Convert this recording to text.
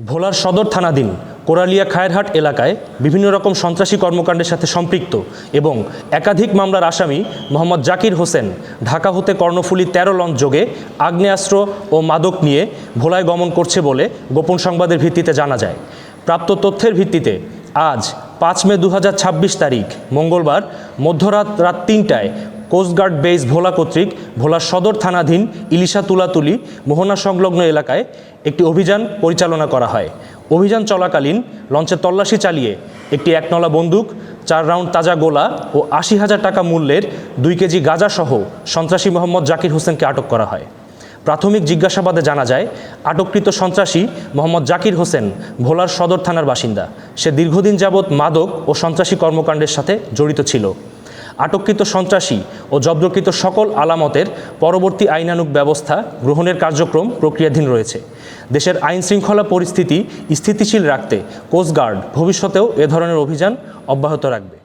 ভোলার সদর থানাধীন কোরালিয়া খায়েরহাট এলাকায় বিভিন্ন রকম সন্ত্রাসী কর্মকাণ্ডের সাথে সম্পৃক্ত এবং একাধিক মামলার আসামি মোহাম্মদ জাকির হোসেন ঢাকা হতে কর্ণফুলী ১৩ লঞ্চ যোগে আগ্নেয়াস্ত্র ও মাদক নিয়ে ভোলায় গমন করছে বলে গোপন সংবাদের ভিত্তিতে জানা যায়। প্রাপ্ত তথ্যের ভিত্তিতে আজ ৫ মে ২০২৬ তারিখ মঙ্গলবার মধ্যরাত ৩টায় কোস্টগার্ড বেস ভোলা কর্তৃক ভোলার সদর থানাধীন ইলিশা তুলাতুলি মোহনা সংলগ্ন এলাকায় একটি অভিযান পরিচালনা করা হয়। অভিযান চলাকালীন লঞ্চে তল্লাশি চালিয়ে একটি একনলা বন্দুক, ৪ রাউন্ড তাজা গোলা ও ৮০,০০০ টাকা মূল্যের ২ কেজি গাঁজাসহ সন্ত্রাসী মোহাম্মদ জাকির হোসেনকে আটক করা হয়। প্রাথমিক জিজ্ঞাসাবাদে জানা যায়, আটককৃত সন্ত্রাসী মোহাম্মদ জাকির হোসেন ভোলার সদর থানার বাসিন্দা। সে দীর্ঘদিন যাবৎ মাদক ও সন্ত্রাসী কর্মকাণ্ডের সাথে জড়িত ছিল। আটককৃত সন্ত্রাসী ও জব্দকৃত সকল আলামতের পরবর্তী আইনানুগ ব্যবস্থা গ্রহণের কার্যক্রম প্রক্রিয়াধীন রয়েছে। দেশের আইন শৃঙ্খলা পরিস্থিতি স্থিতিশীল রাখতে কোস্টগার্ড ভবিষ্যতেও এ ধরনের অভিযান অব্যাহত রাখবে।